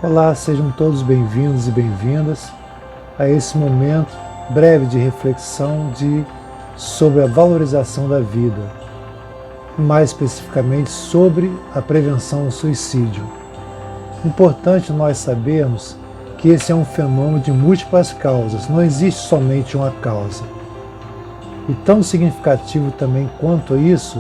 Olá, sejam todos bem-vindos e bem-vindas a esse momento breve de reflexão sobre a valorização da vida, mais especificamente sobre a prevenção ao suicídio. Importante nós sabermos que esse é um fenômeno de múltiplas causas, não existe somente uma causa. E tão significativo também quanto a isso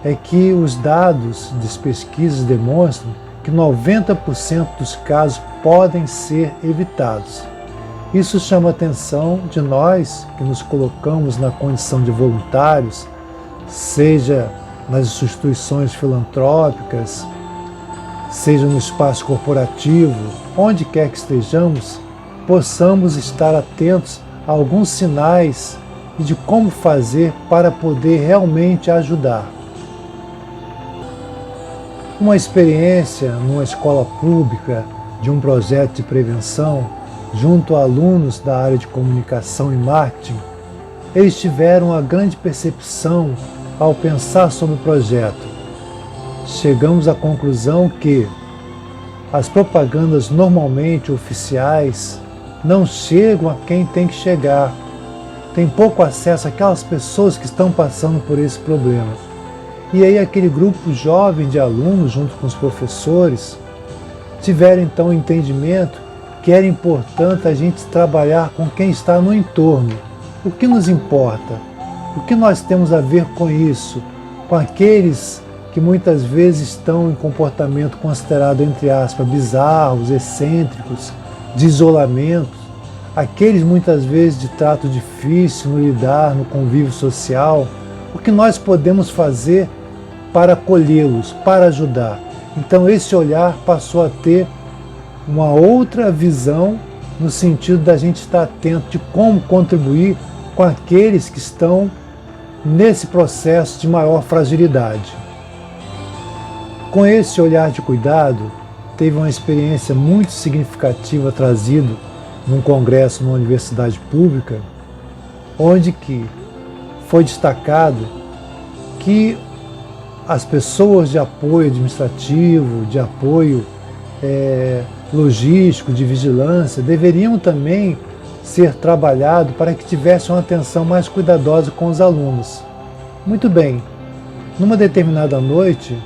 é que os dados das pesquisas demonstram que 90% dos casos podem ser evitados. Isso chama a atenção de nós que nos colocamos na condição de voluntários, seja nas instituições filantrópicas, seja no espaço corporativo, onde quer que estejamos, possamos estar atentos a alguns sinais e de como fazer para poder realmente ajudar. Uma experiência numa escola pública de um projeto de prevenção junto a alunos da área de comunicação e marketing, eles tiveram uma grande percepção ao pensar sobre o projeto. Chegamos à conclusão que as propagandas normalmente oficiais não chegam a quem tem que chegar. Tem pouco acesso àquelas pessoas que estão passando por esse problema. E aí aquele grupo jovem de alunos, junto com os professores, tiveram então o entendimento que era importante a gente trabalhar com quem está no entorno. O que nos importa? O que nós temos a ver com isso? Com aqueles que muitas vezes estão em comportamento considerado, entre aspas, bizarros, excêntricos, de isolamento, aqueles muitas vezes de trato difícil no lidar, no convívio social. O que nós podemos fazer para acolhê-los, para ajudar? Então esse olhar passou a ter uma outra visão no sentido da gente estar atento de como contribuir com aqueles que estão nesse processo de maior fragilidade. Com esse olhar de cuidado, teve uma experiência muito significativa trazida num congresso numa universidade pública, onde que foi destacado que as pessoas de apoio administrativo, de apoio logístico, de vigilância, deveriam também ser trabalhado para que tivessem uma atenção mais cuidadosa com os alunos. Muito bem, numa determinada noite,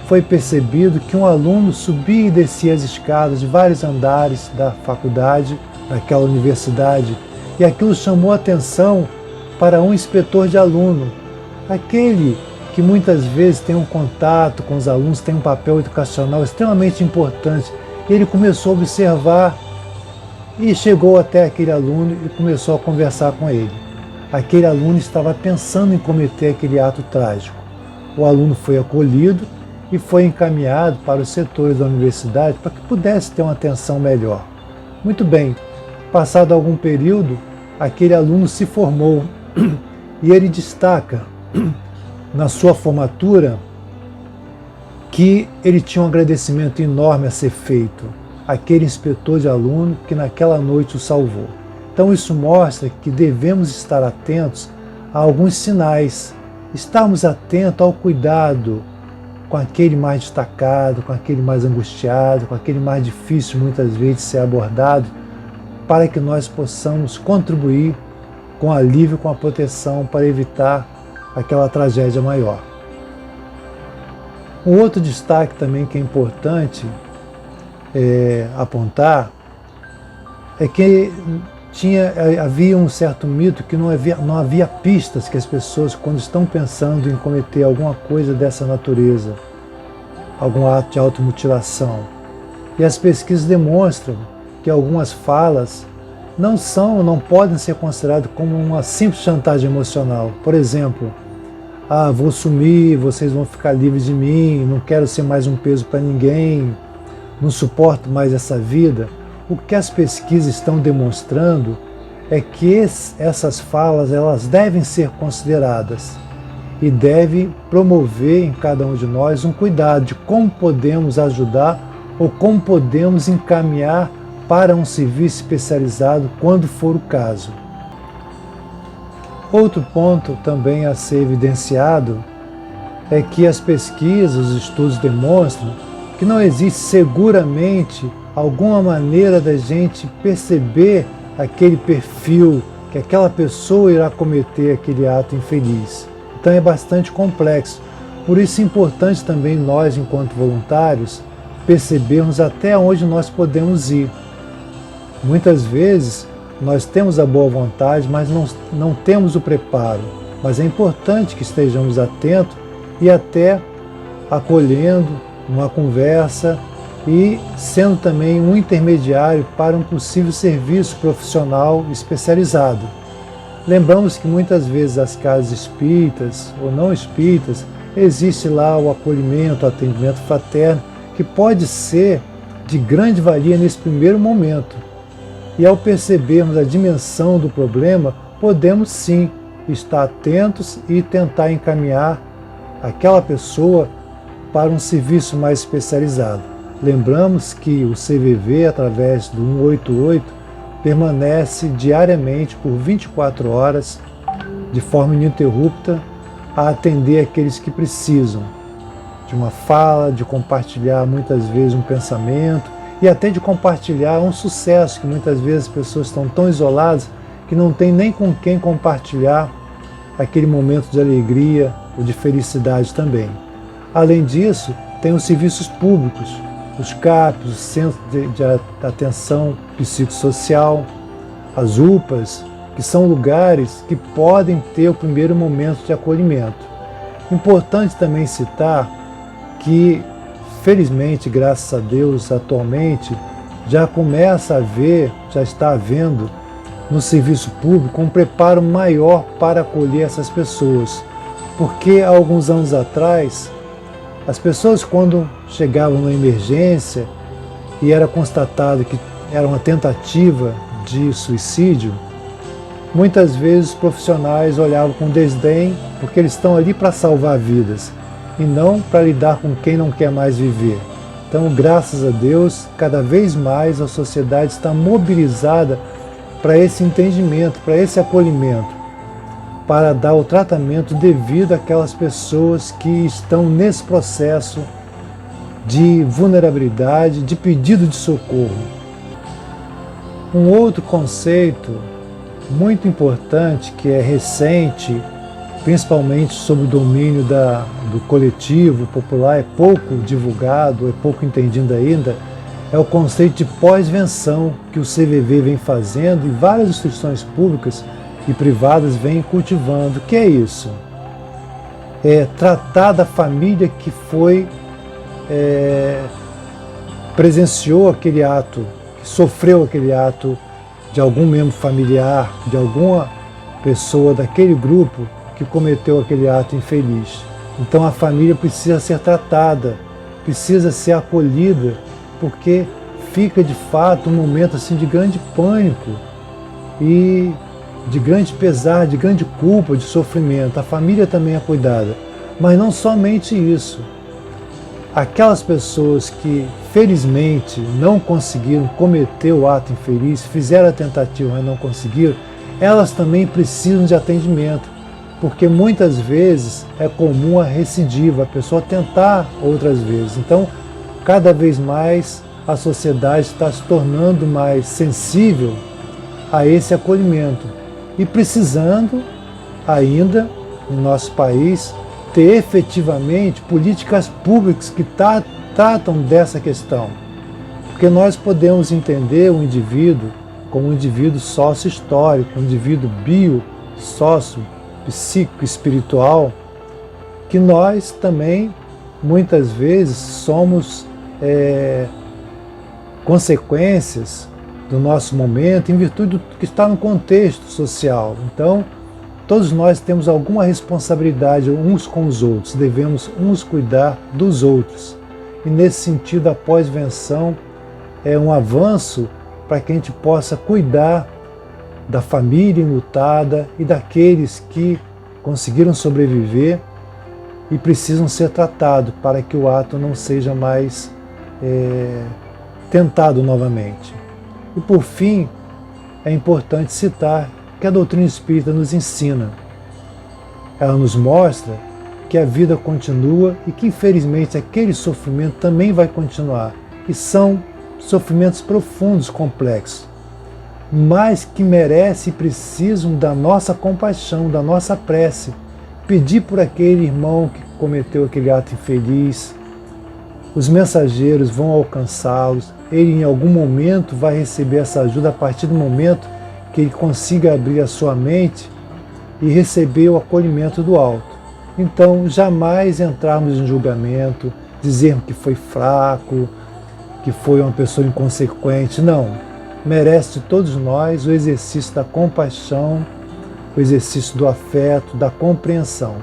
foi percebido que um aluno subia e descia as escadas de vários andares da faculdade, daquela universidade, e aquilo chamou a atenção para um inspetor de aluno, aquele que muitas vezes tem um contato com os alunos, tem um papel educacional extremamente importante. Ele começou a observar e chegou até aquele aluno e começou a conversar com ele. Aquele aluno estava pensando em cometer aquele ato trágico. O aluno foi acolhido e foi encaminhado para os setores da universidade para que pudesse ter uma atenção melhor. Muito bem, passado algum período, aquele aluno se formou e ele destaca na sua formatura que ele tinha um agradecimento enorme a ser feito àquele inspetor de aluno que naquela noite o salvou. Então isso mostra que devemos estar atentos a alguns sinais, estarmos atentos ao cuidado com aquele mais destacado, com aquele mais angustiado, com aquele mais difícil muitas vezes de ser abordado, para que nós possamos contribuir com alívio, com a proteção, para evitar aquela tragédia maior. Um outro destaque também que é importante apontar é que havia um certo mito que não havia pistas que as pessoas, quando estão pensando em cometer alguma coisa dessa natureza, algum ato de automutilação. E as pesquisas demonstram que algumas falas não podem ser consideradas como uma simples chantagem emocional. Por exemplo, vou sumir, vocês vão ficar livres de mim, não quero ser mais um peso para ninguém, não suporto mais essa vida. O que as pesquisas estão demonstrando é que essas falas elas devem ser consideradas e devem promover em cada um de nós um cuidado de como podemos ajudar ou como podemos encaminhar para um serviço especializado quando for o caso. Outro ponto também a ser evidenciado é que as pesquisas, os estudos demonstram que não existe seguramente alguma maneira da gente perceber aquele perfil que aquela pessoa irá cometer aquele ato infeliz. Então é bastante complexo. Por isso é importante também nós, enquanto voluntários, percebermos até onde nós podemos ir. Muitas vezes nós temos a boa vontade, mas não temos o preparo. Mas é importante que estejamos atentos e até acolhendo uma conversa e sendo também um intermediário para um possível serviço profissional especializado. Lembramos que muitas vezes as casas espíritas ou não espíritas, existe lá o acolhimento, o atendimento fraterno, que pode ser de grande valia nesse primeiro momento. E ao percebermos a dimensão do problema, podemos sim estar atentos e tentar encaminhar aquela pessoa para um serviço mais especializado. Lembramos que o CVV, através do 188, permanece diariamente por 24 horas, de forma ininterrupta, a atender aqueles que precisam de uma fala, de compartilhar muitas vezes um pensamento e até de compartilhar um sucesso, que muitas vezes as pessoas estão tão isoladas que não tem nem com quem compartilhar aquele momento de alegria ou de felicidade também. Além disso, tem os serviços públicos, os CAPs, os Centros de Atenção Psicossocial, as UPAs, que são lugares que podem ter o primeiro momento de acolhimento. Importante também citar que, felizmente, graças a Deus, atualmente, já começa a haver, já está havendo no serviço público um preparo maior para acolher essas pessoas. Porque há alguns anos atrás, as pessoas, quando chegavam na emergência e era constatado que era uma tentativa de suicídio, muitas vezes os profissionais olhavam com desdém, porque eles estão ali para salvar vidas e não para lidar com quem não quer mais viver. Então, graças a Deus, cada vez mais a sociedade está mobilizada para esse entendimento, para esse acolhimento, para dar o tratamento devido àquelas pessoas que estão nesse processo de vulnerabilidade, de pedido de socorro. Um outro conceito muito importante, que é recente, principalmente sob o domínio do coletivo popular, é pouco divulgado, é pouco entendido ainda, é o conceito de pós-venção que o CVV vem fazendo e várias instituições públicas e privadas vêm cultivando. O que é isso? É tratar da família que presenciou aquele ato, que sofreu aquele ato de algum membro familiar, de alguma pessoa daquele grupo que cometeu aquele ato infeliz. Então a família precisa ser tratada, precisa ser acolhida, porque fica de fato um momento assim de grande pânico e de grande pesar, de grande culpa, de sofrimento. A família também é cuidada, mas não somente isso. Aquelas pessoas que felizmente não conseguiram cometer o ato infeliz, fizeram a tentativa, mas não conseguiram, elas também precisam de atendimento, porque muitas vezes é comum a recidiva, a pessoa tentar outras vezes. Então, cada vez mais a sociedade está se tornando mais sensível a esse acolhimento e precisando ainda, no nosso país, ter efetivamente políticas públicas que tratam dessa questão. Porque nós podemos entender o indivíduo como um indivíduo sócio-histórico, um indivíduo sócio-psíquico, espiritual, que nós também, muitas vezes, somos consequências do nosso momento em virtude do que está no contexto social. Então, todos nós temos alguma responsabilidade uns com os outros, devemos uns cuidar dos outros. E nesse sentido, a pós-venção é um avanço para que a gente possa cuidar da família enlutada e daqueles que conseguiram sobreviver e precisam ser tratados para que o ato não seja mais tentado novamente. E por fim, é importante citar que a doutrina espírita nos ensina. Ela nos mostra que a vida continua e que, infelizmente, aquele sofrimento também vai continuar. E são sofrimentos profundos, complexos, mas que merecem e precisam da nossa compaixão, da nossa prece. Pedir por aquele irmão que cometeu aquele ato infeliz. Os mensageiros vão alcançá-los. Ele em algum momento vai receber essa ajuda a partir do momento que ele consiga abrir a sua mente e receber o acolhimento do alto. Então, jamais entrarmos em julgamento, dizermos que foi fraco, que foi uma pessoa inconsequente. Não. Merece de todos nós o exercício da compaixão, o exercício do afeto, da compreensão.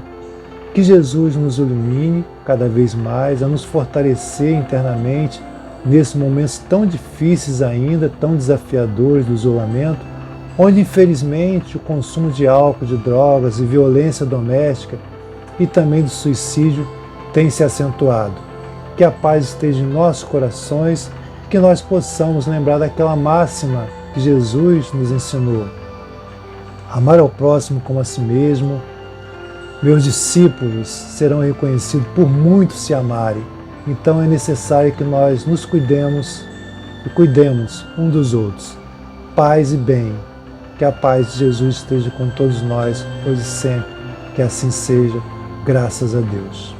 Que Jesus nos ilumine cada vez mais a nos fortalecer internamente nesses momentos tão difíceis ainda, tão desafiadores do isolamento, onde infelizmente o consumo de álcool, de drogas e violência doméstica e também do suicídio tem se acentuado. Que a paz esteja em nossos corações, que nós possamos lembrar daquela máxima que Jesus nos ensinou: amar ao próximo como a si mesmo. Meus discípulos serão reconhecidos por muito se amarem. Então é necessário que nós nos cuidemos e cuidemos um dos outros. Paz e bem. Que a paz de Jesus esteja com todos nós, hoje e sempre. Que assim seja, graças a Deus.